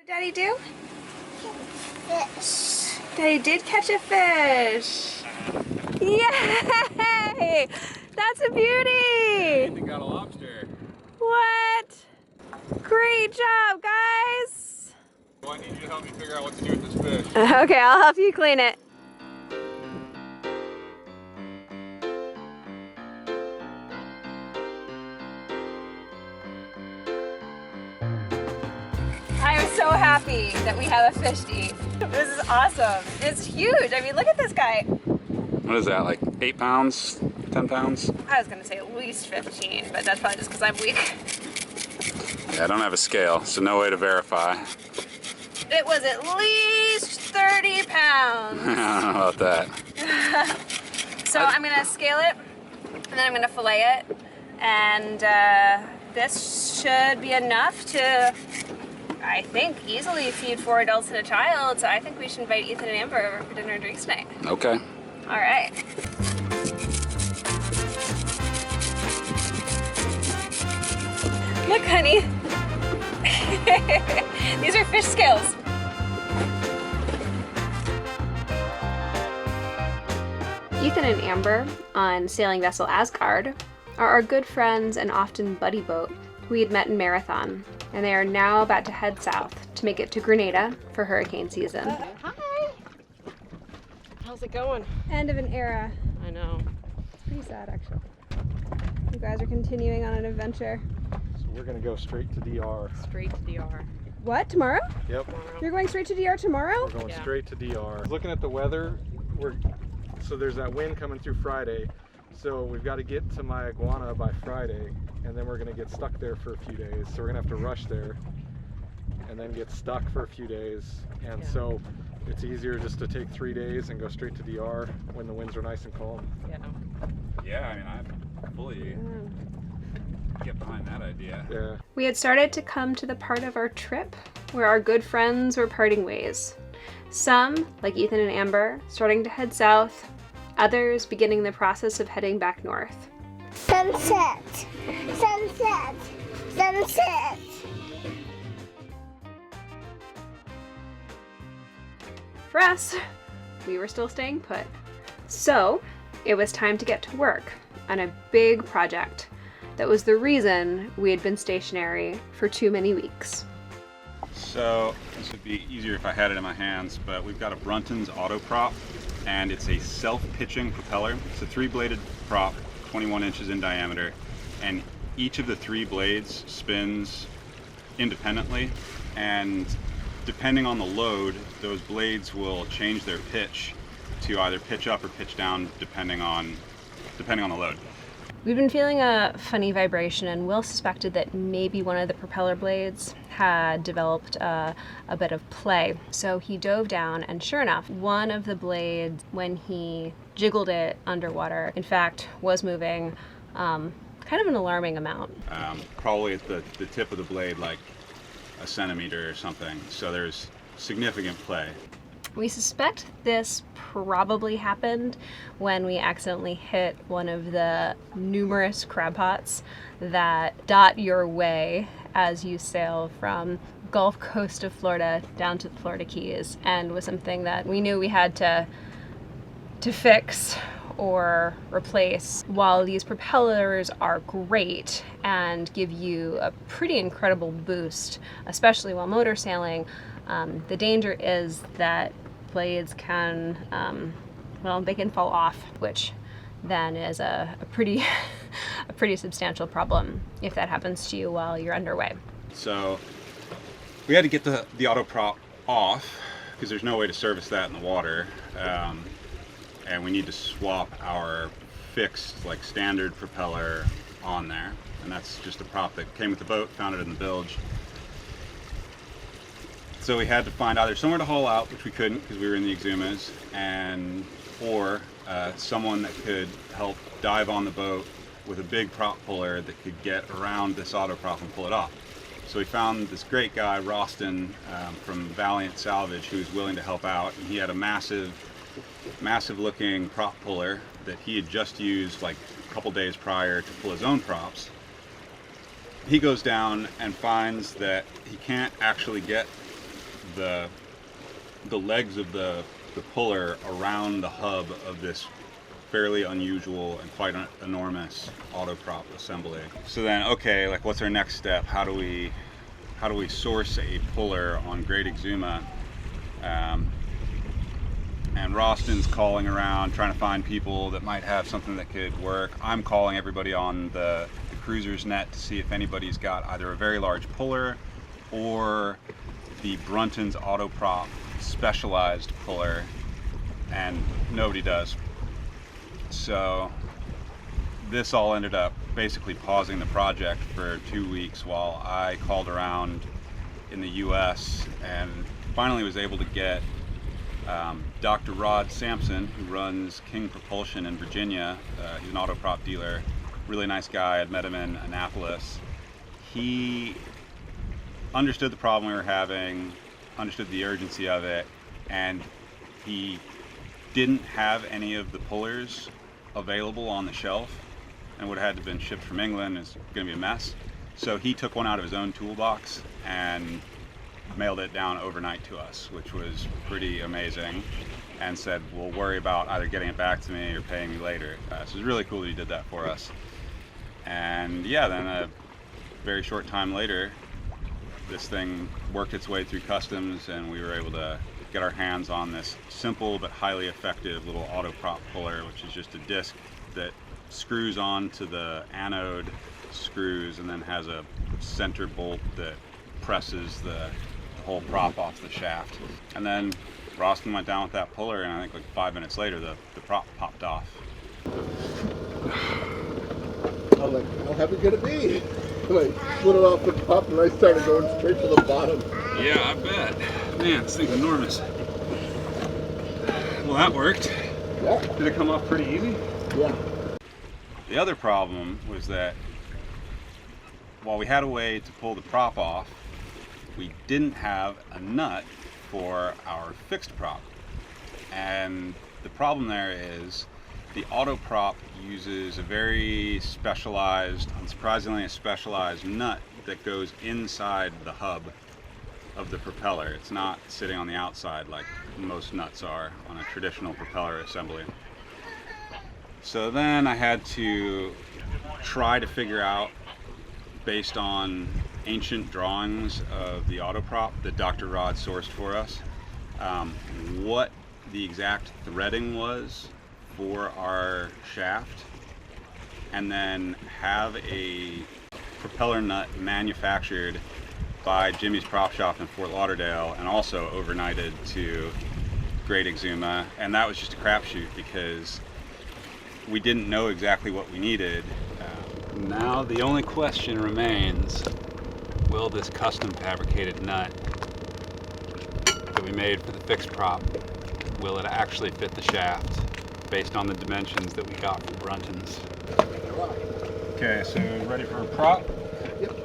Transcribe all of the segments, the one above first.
Daddy do? Fish. Daddy did catch a fish. Yay! That's a beauty! Ethan got a lobster. What? Great job, guys! Well, I need you to help me figure out what to do with this fish. Okay, I'll help you clean it. I am so happy that we have a fish to eat. This is awesome. It's huge. I mean, look at this guy. What is that, like 8 pounds, 10 pounds? I was gonna say at least 15, but that's probably just because I'm weak. Yeah, I don't have a scale, so no way to verify. It was at least 30 pounds. I don't know about that. So I'm gonna scale it, and then I'm gonna fillet it, and this should be enough to, I think, easily feed 4 adults and a child. So I think we should invite Ethan and Amber over for dinner and drinks tonight. Okay. All right. Look, honey. These are fish scales. Ethan and Amber on sailing vessel Asgard are our good friends and often buddy boat who we had met in Marathon, and they are now about to head south to make it to Grenada for hurricane season. Hi! How's it going? End of an era. I know. It's pretty sad, actually. You guys are continuing on an adventure. So we're gonna go straight to DR. Straight to DR. What, tomorrow? Yep, You're going straight to DR tomorrow? we're going Yeah. straight to DR. Looking at the weather, so there's that wind coming through Friday. So we've got to get to my iguana by Friday, and then we're gonna get stuck there for a few days. So we're gonna have to rush there, and then get stuck for a few days. And Yeah. so it's easier just to take 3 days and go straight to DR when the winds are nice and calm. Yeah. Yeah, I mean, I fully get behind that idea. Yeah. We had started to come to the part of our trip where our good friends were parting ways. Some, like Ethan and Amber, starting to head south, others beginning the process of heading back north. Sunset. Sunset. Sunset. For us, we were still staying put. So, it was time to get to work on a big project that was the reason we had been stationary for too many weeks. So this would be easier if I had it in my hands, but we've got a Brunton's auto prop, and it's a self-pitching propeller. It's a 3-bladed prop, 21 inches in diameter, and each of the 3 blades spins independently, and depending on the load, those blades will change their pitch to either pitch up or pitch down depending on the load. We'd been feeling a funny vibration, and Will suspected that maybe one of the propeller blades had developed a bit of play. So he dove down, and sure enough, one of the blades, when he jiggled it underwater, in fact, was moving kind of an alarming amount. Probably at the tip of the blade, like a centimeter or something. So there's significant play. We suspect this probably happened when we accidentally hit one of the numerous crab pots that dot your way as you sail from Gulf Coast of Florida down to the Florida Keys, and was something that we knew we had to fix or replace. While these propellers are great and give you a pretty incredible boost, especially while motor sailing, the danger is that blades can, they can fall off, which then is a pretty substantial problem if that happens to you while you're underway. So we had to get the auto prop off because there's no way to service that in the water, and we need to swap our fixed, like, standard propeller on there, and that's just a prop that came with the boat, found it in the bilge. So we had to find either somewhere to haul out, which we couldn't because we were in the Exumas, or someone that could help dive on the boat with a big prop puller that could get around this auto prop and pull it off. So we found this great guy, Roston, from Valiant Salvage, who was willing to help out. And he had a massive looking prop puller that he had just used like a couple days prior to pull his own props. He goes down and finds that he can't actually get the legs of the puller around the hub of this fairly unusual and quite enormous auto prop assembly. So then, okay, like what's our next step? How do we source a puller on Great Exuma? And Roston's calling around trying to find people that might have something that could work. I'm calling everybody on the cruiser's net to see if anybody's got either a very large puller or the Brunton's auto prop specialized puller, and nobody does. So this all ended up basically pausing the project for 2 weeks while I called around in the US and finally was able to get Dr. Rod Sampson, who runs King Propulsion in Virginia. He's an auto prop dealer, really nice guy. I'd met him in Annapolis. He understood the problem we were having, understood the urgency of it, and he didn't have any of the pullers available on the shelf and would have had to have been shipped from England. It's going to be a mess. So he took one out of his own toolbox and mailed it down overnight to us, which was pretty amazing, and said, we'll worry about either getting it back to me or paying me later. So it was really cool that he did that for us. And yeah, then a very short time later, this thing worked its way through customs and we were able to get our hands on this simple but highly effective little auto prop puller, which is just a disc that screws onto the anode screws and then has a center bolt that presses the whole prop off the shaft. And then Roston went down with that puller, and I think like 5 minutes later the prop popped off. I'm like, how heavy could it be? And I split it off the top and I started going straight to the bottom. Yeah, I bet. Man, this thing's enormous. Well, that worked. Yeah. Did it come off pretty easy? Yeah. The other problem was that while we had a way to pull the prop off, we didn't have a nut for our fixed prop. And the problem there is the auto prop uses a very specialized, unsurprisingly a specialized nut that goes inside the hub of the propeller. It's not sitting on the outside like most nuts are on a traditional propeller assembly. So then I had to try to figure out, based on ancient drawings of the auto prop that Dr. Rod sourced for us, what the exact threading was for our shaft, and then have a propeller nut manufactured by Jimmy's Prop Shop in Fort Lauderdale and also overnighted to Great Exuma. And that was just a crapshoot because we didn't know exactly what we needed. Now the only question remains, will this custom fabricated nut that we made for the fixed prop, will it actually fit the shaft based on the dimensions that we got from Brunton's? Okay, so ready for a prop? Yep.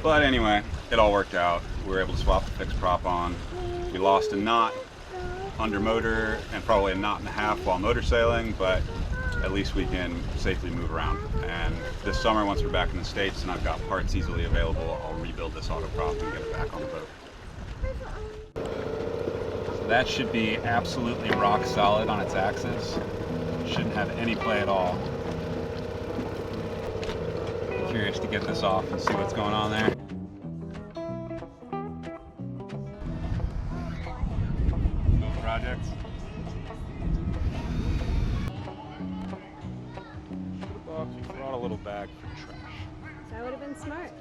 But anyway, it all worked out. We were able to swap the fixed prop on. We lost a knot under motor and probably a knot and a half while motor sailing, but at least we can safely move around. And this summer, once we're back in the States and I've got parts easily available, I'll rebuild this auto prop and get it back on the boat. So that should be absolutely rock solid on its axis. Shouldn't have any play at all. Curious to get this off and see what's going on there. Both projects. Brought a little bag for trash. That would have been smart.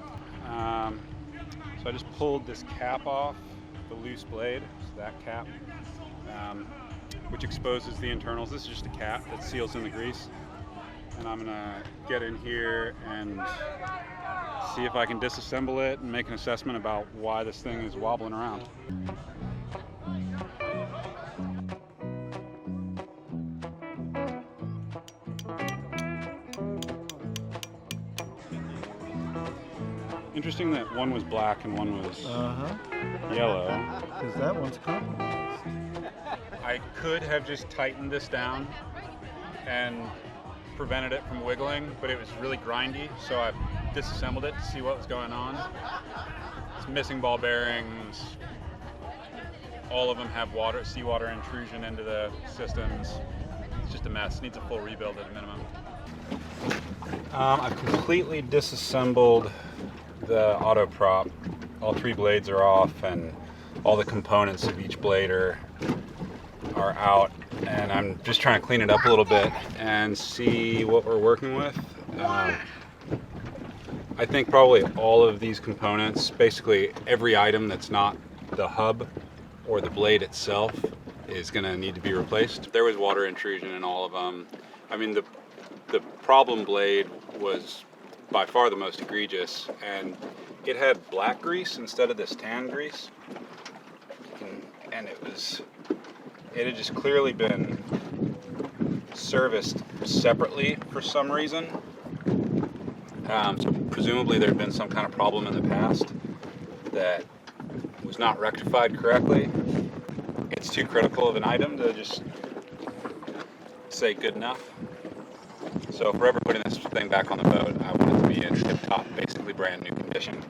So I just pulled this cap off the loose blade, so that cap, which exposes the internals. This is just a cap that seals in the grease. And I'm gonna get in here and see if I can disassemble it and make an assessment about why this thing is wobbling around. Interesting that one was black and one was yellow. Because that one's compromised. I could have just tightened this down and prevented it from wiggling, but it was really grindy, so I disassembled it to see what was going on. It's missing ball bearings. All of them have seawater intrusion into the systems. It's just a mess. Needs a full rebuild at a minimum. I've completely disassembled the auto prop. All 3 blades are off, and all the components of each blade are out. And I'm just trying to clean it up a little bit and see what we're working with. I think probably all of these components, basically every item that's not the hub or the blade itself, is going to need to be replaced. There was water intrusion in all of them. I mean, the problem blade was by far the most egregious, and it had black grease instead of this tan grease, and it had just clearly been serviced separately for some reason. So presumably there had been some kind of problem in the past that was not rectified correctly. It's too critical of an item to just say good enough. So if we're ever putting this thing back on the boat, I want it to be in tip-top, basically brand new condition.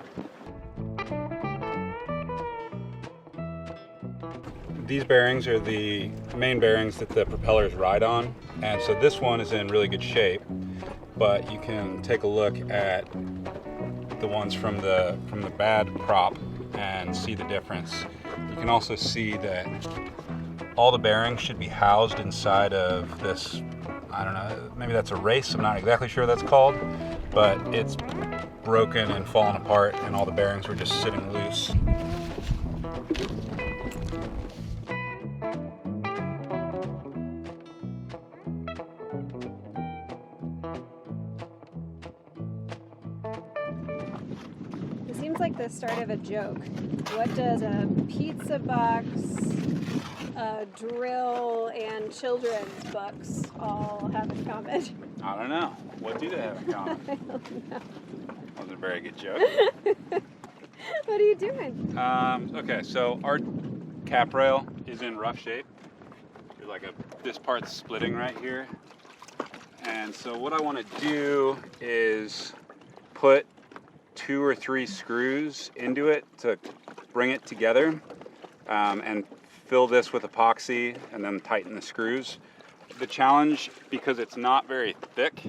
These bearings are the main bearings that the propellers ride on, and so this one is in really good shape, but you can take a look at the ones from the bad prop and see the difference. You can also see that all the bearings should be housed inside of this, I don't know, maybe that's a race, I'm not exactly sure what that's called, but it's broken and fallen apart and all the bearings were just sitting loose. It seems like the start of a joke. What does a pizza box, a drill, and children's books all have in common? I don't know. What do they have in common? I don't know. That was a very good joke. What are you doing? Okay, so our cap rail is in rough shape. This part's splitting right here. And so what I want to do is put 2 or 3 screws into it to bring it together, and fill this with epoxy and then tighten the screws. The challenge, because it's not very thick,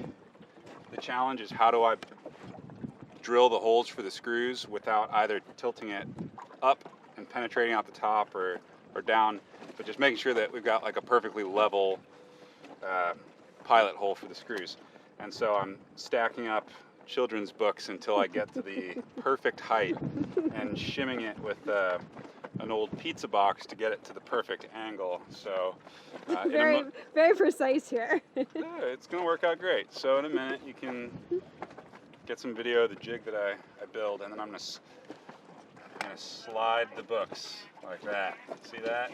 the challenge is how do I drill the holes for the screws without either tilting it up and penetrating out the top or down, but just making sure that we've got like a perfectly level pilot hole for the screws. And so I'm stacking up children's books until I get to the perfect height and shimming it with an old pizza box to get it to the perfect angle. So Very precise here. yeah, it's gonna work out great. So in a minute you can get some video of the jig that I build, and then I'm gonna slide the books like that. See that?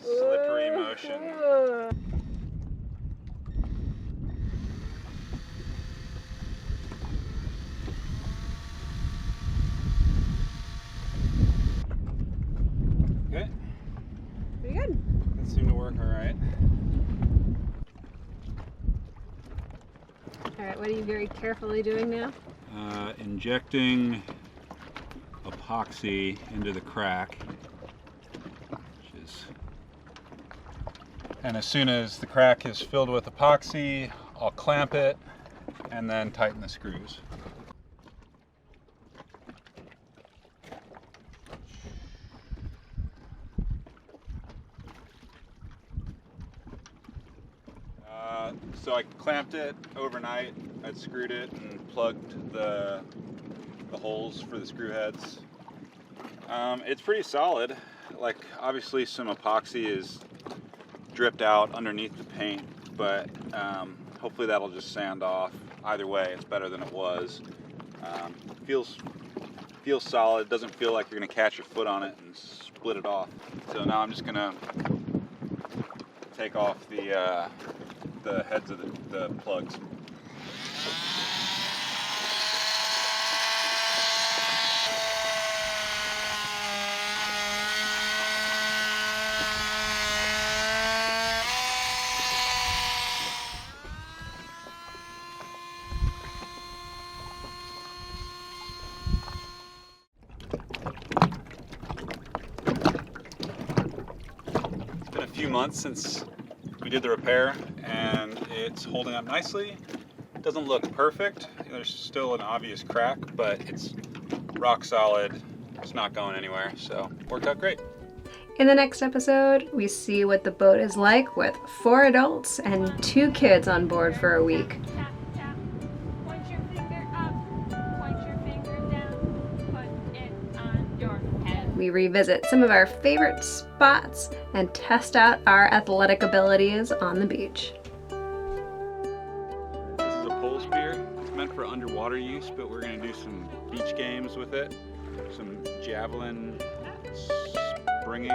Slippery motion. Okay. Pretty good. That seemed to work all right. All right, what are you very carefully doing now? Injecting epoxy into the crack, and as soon as the crack is filled with epoxy, I'll clamp it and then tighten the screws. So I clamped it overnight. I'd screwed it and plugged the holes for the screw heads. It's pretty solid. Like, obviously some epoxy is dripped out underneath the paint, but hopefully that'll just sand off. Either way, it's better than it was. Feels solid. Doesn't feel like you're gonna catch your foot on it and split it off. So now I'm just gonna take off the heads of the plugs. months since we did the repair, and it's holding up nicely. It doesn't look perfect. There's still an obvious crack, but it's rock solid. It's not going anywhere, so worked out great. In the next episode, we see what the boat is like with 4 adults and 2 kids on board for a week. Tap, tap. Point your finger up. Point your finger down. Put it on your head. We revisit some of our favorite spots and test out our athletic abilities on the beach. This is a pole spear. It's meant for underwater use, but we're going to do some beach games with it. Some javelin springing